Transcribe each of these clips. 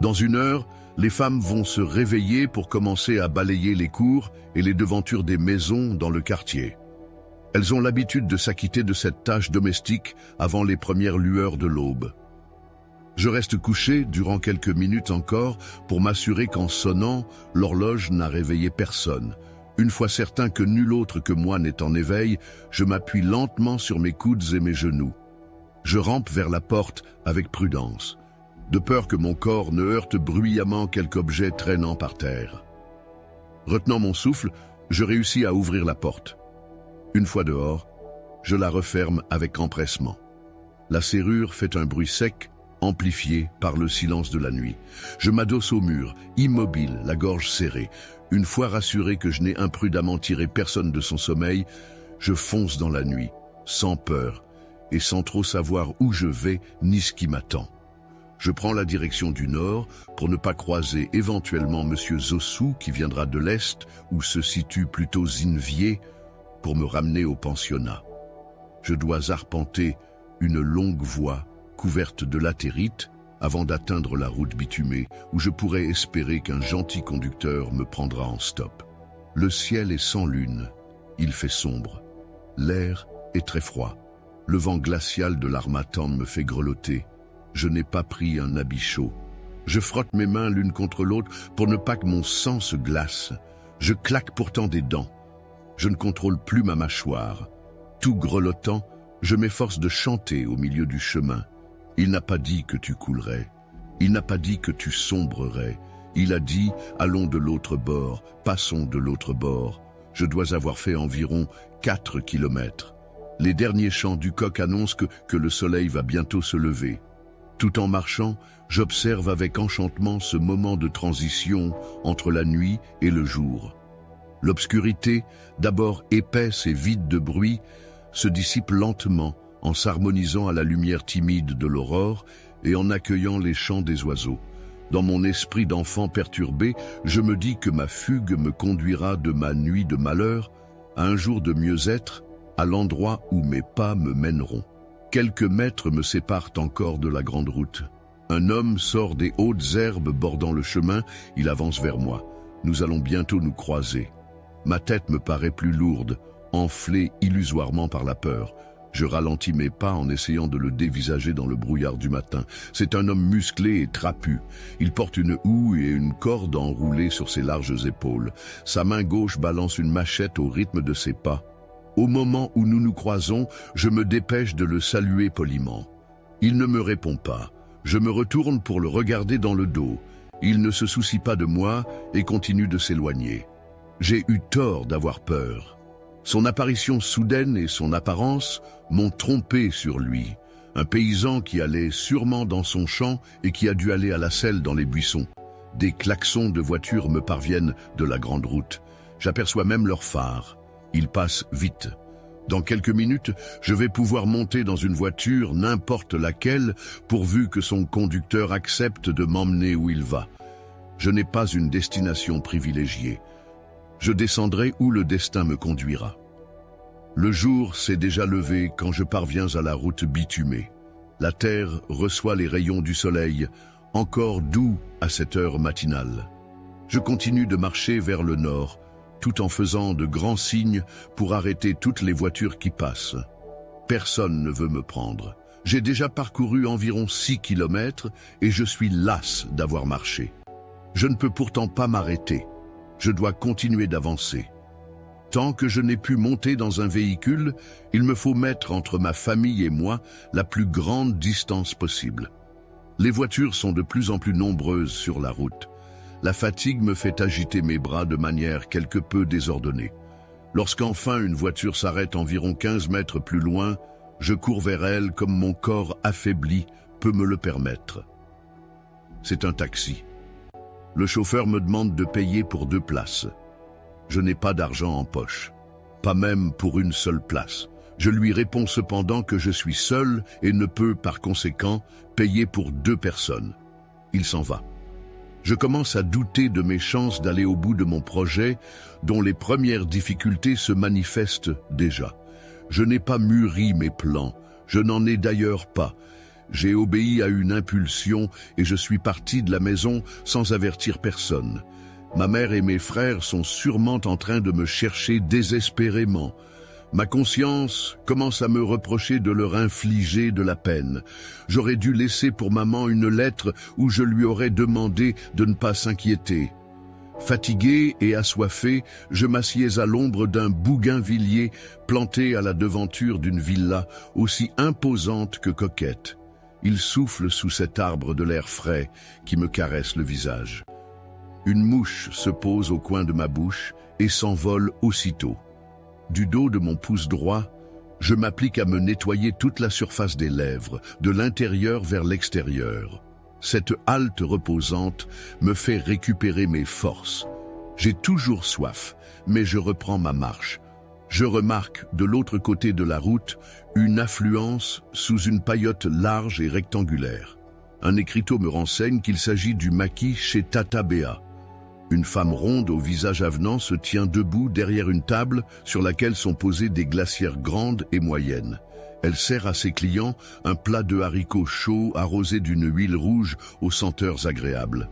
Dans 1 heure, les femmes vont se réveiller pour commencer à balayer les cours et les devantures des maisons dans le quartier. Elles ont l'habitude de s'acquitter de cette tâche domestique avant les premières lueurs de l'aube. Je reste couché durant quelques minutes encore pour m'assurer qu'en sonnant, l'horloge n'a réveillé personne. Une fois certain que nul autre que moi n'est en éveil, je m'appuie lentement sur mes coudes et mes genoux. Je rampe vers la porte avec prudence, de peur que mon corps ne heurte bruyamment quelque objet traînant par terre. Retenant mon souffle, je réussis à ouvrir la porte. Une fois dehors, je la referme avec empressement. La serrure fait un bruit sec, amplifié par le silence de la nuit. Je m'adosse au mur, immobile, la gorge serrée. Une fois rassuré que je n'ai imprudemment tiré personne de son sommeil, je fonce dans la nuit, sans peur, et sans trop savoir où je vais ni ce qui m'attend. Je prends la direction du nord pour ne pas croiser éventuellement Monsieur Zossou qui viendra de l'est, où se situe plutôt Zinvier, pour me ramener au pensionnat. Je dois arpenter une longue voie couverte de latérite avant d'atteindre la route bitumée, où je pourrais espérer qu'un gentil conducteur me prendra en stop. Le ciel est sans lune, il fait sombre. L'air est très froid. Le vent glacial de l'harmattan me fait grelotter. Je n'ai pas pris un habit chaud. Je frotte mes mains l'une contre l'autre pour ne pas que mon sang se glace. Je claque pourtant des dents. Je ne contrôle plus ma mâchoire. Tout grelottant, je m'efforce de chanter au milieu du chemin. Il n'a pas dit que tu coulerais. Il n'a pas dit que tu sombrerais. Il a dit « Allons de l'autre bord, passons de l'autre bord ». Je dois avoir fait environ 4 kilomètres. Les derniers chants du coq annoncent que le soleil va bientôt se lever. Tout en marchant, j'observe avec enchantement ce moment de transition entre la nuit et le jour. L'obscurité, d'abord épaisse et vide de bruit, se dissipe lentement en s'harmonisant à la lumière timide de l'aurore et en accueillant les chants des oiseaux. Dans mon esprit d'enfant perturbé, je me dis que ma fugue me conduira de ma nuit de malheur à un jour de mieux-être, à l'endroit où mes pas me mèneront. Quelques mètres me séparent encore de la grande route. Un homme sort des hautes herbes bordant le chemin, il avance vers moi. Nous allons bientôt nous croiser. Ma tête me paraît plus lourde, enflée illusoirement par la peur. Je ralentis mes pas en essayant de le dévisager dans le brouillard du matin. C'est un homme musclé et trapu. Il porte une houe et une corde enroulée sur ses larges épaules. Sa main gauche balance une machette au rythme de ses pas. Au moment où nous nous croisons, je me dépêche de le saluer poliment. Il ne me répond pas. Je me retourne pour le regarder dans le dos. Il ne se soucie pas de moi et continue de s'éloigner. J'ai eu tort d'avoir peur. Son apparition soudaine et son apparence m'ont trompé sur lui. Un paysan qui allait sûrement dans son champ et qui a dû aller à la selle dans les buissons. Des klaxons de voitures me parviennent de la grande route. J'aperçois même leurs phares. Ils passent vite. Dans quelques minutes, je vais pouvoir monter dans une voiture, n'importe laquelle, pourvu que son conducteur accepte de m'emmener où il va. Je n'ai pas une destination privilégiée. Je descendrai où le destin me conduira. Le jour s'est déjà levé quand je parviens à la route bitumée. La terre reçoit les rayons du soleil, encore doux à cette heure matinale. Je continue de marcher vers le nord, tout en faisant de grands signes pour arrêter toutes les voitures qui passent. Personne ne veut me prendre. J'ai déjà parcouru environ 6 kilomètres et je suis las d'avoir marché. Je ne peux pourtant pas m'arrêter. Je dois continuer d'avancer. Tant que je n'ai pu monter dans un véhicule, il me faut mettre entre ma famille et moi la plus grande distance possible. Les voitures sont de plus en plus nombreuses sur la route. La fatigue me fait agiter mes bras de manière quelque peu désordonnée. Lorsqu'enfin une voiture s'arrête environ 15 mètres plus loin, je cours vers elle comme mon corps affaibli peut me le permettre. C'est un taxi. Le chauffeur me demande de payer pour 2 places. Je n'ai pas d'argent en poche, pas même pour une seule place. Je lui réponds cependant que je suis seul et ne peux par conséquent payer pour 2 personnes. Il s'en va. Je commence à douter de mes chances d'aller au bout de mon projet, dont les premières difficultés se manifestent déjà. Je n'ai pas mûri mes plans, je n'en ai d'ailleurs pas, J'ai obéi à une impulsion et je suis parti de la maison sans avertir personne. Ma mère et mes frères sont sûrement en train de me chercher désespérément. Ma conscience commence à me reprocher de leur infliger de la peine. J'aurais dû laisser pour maman une lettre où je lui aurais demandé de ne pas s'inquiéter. Fatigué et assoiffé, je m'assieds à l'ombre d'un bougainvillier planté à la devanture d'une villa aussi imposante que coquette. Il souffle sous cet arbre de l'air frais qui me caresse le visage. Une mouche se pose au coin de ma bouche et s'envole aussitôt. Du dos de mon pouce droit, je m'applique à me nettoyer toute la surface des lèvres, de l'intérieur vers l'extérieur. Cette halte reposante me fait récupérer mes forces. J'ai toujours soif, mais je reprends ma marche. Je remarque, de l'autre côté de la route, une affluence sous une paillote large et rectangulaire. Un écriteau me renseigne qu'il s'agit du maquis chez Tata Béa. Une femme ronde au visage avenant se tient debout derrière une table sur laquelle sont posées des glacières grandes et moyennes. Elle sert à ses clients un plat de haricots chauds arrosé d'une huile rouge aux senteurs agréables.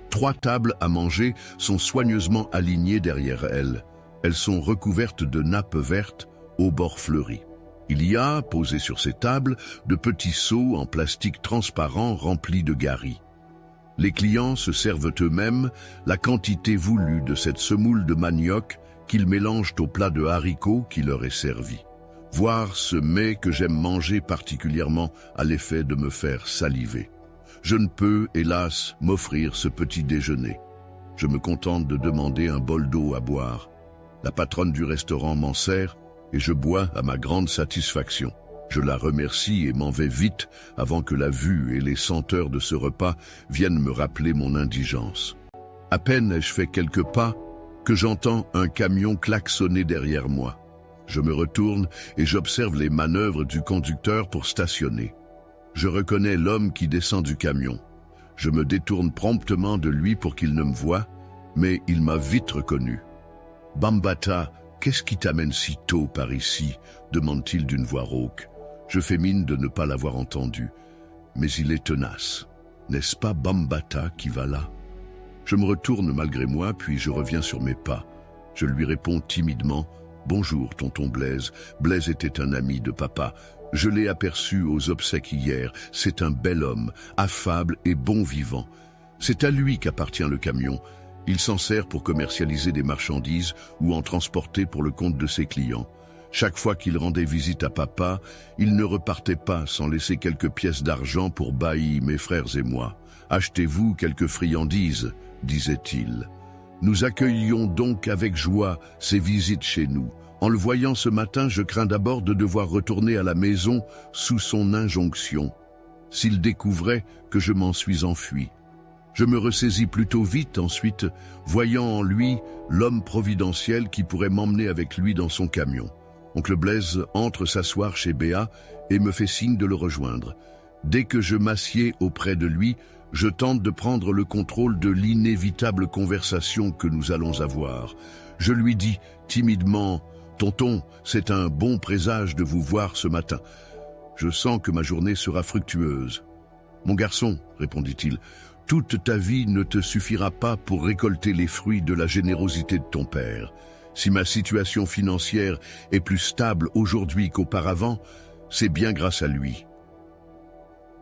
3 tables à manger sont soigneusement alignées derrière elle. Elles sont recouvertes de nappes vertes aux bords fleuris. Il y a, posés sur ces tables, de petits seaux en plastique transparent remplis de gari. Les clients se servent eux-mêmes la quantité voulue de cette semoule de manioc qu'ils mélangent au plat de haricots qui leur est servi. Voir ce mets que j'aime manger particulièrement a l'effet de me faire saliver. Je ne peux, hélas, m'offrir ce petit déjeuner. Je me contente de demander un bol d'eau à boire. La patronne du restaurant m'en sert et je bois à ma grande satisfaction. Je la remercie et m'en vais vite avant que la vue et les senteurs de ce repas viennent me rappeler mon indigence. À peine ai-je fait quelques pas que j'entends un camion klaxonner derrière moi. Je me retourne et j'observe les manœuvres du conducteur pour stationner. Je reconnais l'homme qui descend du camion. Je me détourne promptement de lui pour qu'il ne me voie, mais il m'a vite reconnu. « Bambata, qu'est-ce qui t'amène si tôt par ici ?» demande-t-il d'une voix rauque. Je fais mine de ne pas l'avoir entendu, mais il est tenace. N'est-ce pas Bambata qui va là? Je me retourne malgré moi, puis je reviens sur mes pas. Je lui réponds timidement. Bonjour, tonton Blaise. Blaise était un ami de papa. Je l'ai aperçu aux obsèques hier. C'est un bel homme, affable et bon vivant. C'est à lui qu'appartient le camion. Il s'en sert pour commercialiser des marchandises ou en transporter pour le compte de ses clients. Chaque fois qu'il rendait visite à papa, il ne repartait pas sans laisser quelques pièces d'argent pour Bailly, mes frères et moi. « Achetez-vous quelques friandises », disait-il. Nous accueillions donc avec joie ces visites chez nous. En le voyant ce matin, je crains d'abord de devoir retourner à la maison sous son injonction. S'il découvrait que je m'en suis enfui. Je me ressaisis plutôt vite ensuite, voyant en lui l'homme providentiel qui pourrait m'emmener avec lui dans son camion. Oncle Blaise entre s'asseoir chez Béa et me fait signe de le rejoindre. Dès que je m'assieds auprès de lui, je tente de prendre le contrôle de l'inévitable conversation que nous allons avoir. Je lui dis timidement « Tonton, c'est un bon présage de vous voir ce matin. Je sens que ma journée sera fructueuse. »« Mon garçon, » répondit-il, « toute ta vie ne te suffira pas pour récolter les fruits de la générosité de ton père. Si ma situation financière est plus stable aujourd'hui qu'auparavant, c'est bien grâce à lui. »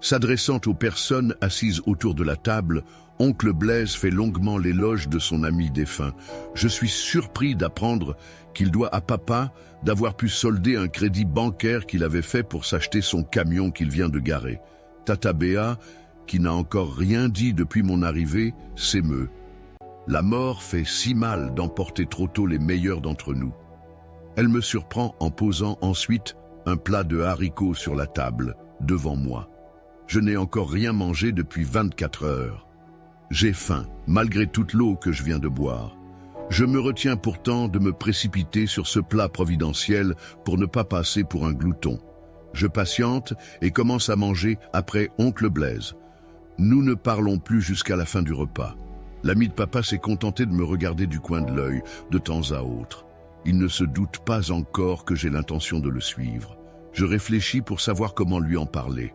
S'adressant aux personnes assises autour de la table, oncle Blaise fait longuement l'éloge de son ami défunt. Je suis surpris d'apprendre qu'il doit à papa d'avoir pu solder un crédit bancaire qu'il avait fait pour s'acheter son camion qu'il vient de garer. Tata Béa, qui n'a encore rien dit depuis mon arrivée, s'émeut. La mort fait si mal d'emporter trop tôt les meilleurs d'entre nous. Elle me surprend en posant ensuite un plat de haricots sur la table, devant moi. Je n'ai encore rien mangé depuis 24 heures. J'ai faim, malgré toute l'eau que je viens de boire. Je me retiens pourtant de me précipiter sur ce plat providentiel pour ne pas passer pour un glouton. Je patiente et commence à manger après oncle Blaise. Nous ne parlons plus jusqu'à la fin du repas. L'ami de papa s'est contenté de me regarder du coin de l'œil, de temps à autre. Il ne se doute pas encore que j'ai l'intention de le suivre. Je réfléchis pour savoir comment lui en parler.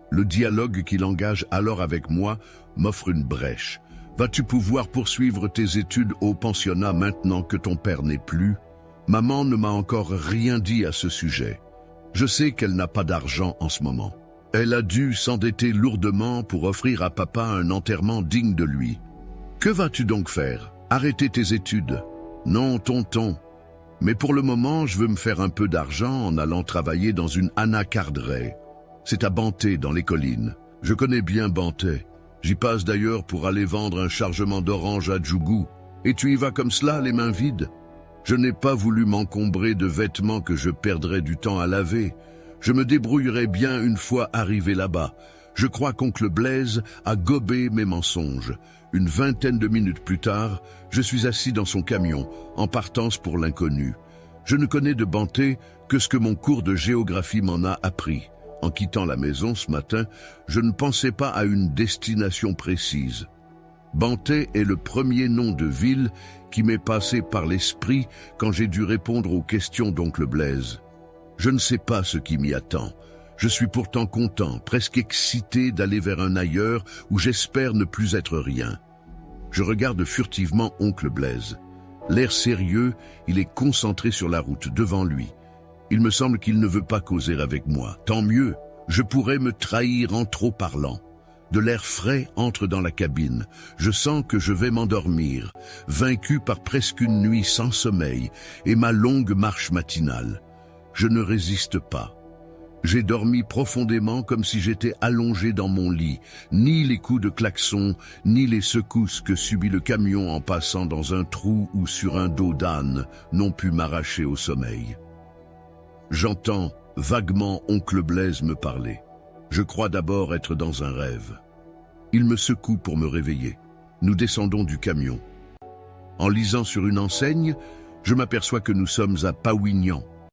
Le dialogue qu'il engage alors avec moi m'offre une brèche. Vas-tu pouvoir poursuivre tes études au pensionnat maintenant que ton père n'est plus? Maman ne m'a encore rien dit à ce sujet. Je sais qu'elle n'a pas d'argent en ce moment. Elle a dû s'endetter lourdement pour offrir à papa un enterrement digne de lui. Que vas-tu donc faire? Arrêter tes études? Non, tonton. Mais pour le moment, je veux me faire un peu d'argent en allant travailler dans une anacarderie. C'est à Banté, dans les collines. Je connais bien Banté. J'y passe d'ailleurs pour aller vendre un chargement d'orange à Djougou. Et tu y vas comme cela, les mains vides? Je n'ai pas voulu m'encombrer de vêtements que je perdrais du temps à laver. Je me débrouillerai bien une fois arrivé là-bas. Je crois qu'oncle Blaise a gobé mes mensonges. Une vingtaine de minutes plus tard, je suis assis dans son camion, en partance pour l'inconnu. Je ne connais de Banté que ce que mon cours de géographie m'en a appris. En quittant la maison ce matin, je ne pensais pas à une destination précise. Banté est le premier nom de ville qui m'est passé par l'esprit quand j'ai dû répondre aux questions d'oncle Blaise. Je ne sais pas ce qui m'y attend. Je suis pourtant content, presque excité d'aller vers un ailleurs où j'espère ne plus être rien. Je regarde furtivement oncle Blaise. L'air sérieux, il est concentré sur la route devant lui. Il me semble qu'il ne veut pas causer avec moi. Tant mieux, je pourrais me trahir en trop parlant. De l'air frais entre dans la cabine. Je sens que je vais m'endormir, vaincu par presque une nuit sans sommeil et ma longue marche matinale. Je ne résiste pas. J'ai dormi profondément comme si j'étais allongé dans mon lit. Ni les coups de klaxon, ni les secousses que subit le camion en passant dans un trou ou sur un dos d'âne n'ont pu m'arracher au sommeil. J'entends vaguement oncle Blaise me parler. Je crois d'abord être dans un rêve. Il me secoue pour me réveiller. Nous descendons du camion. En lisant sur une enseigne, je m'aperçois que nous sommes à Pawignan.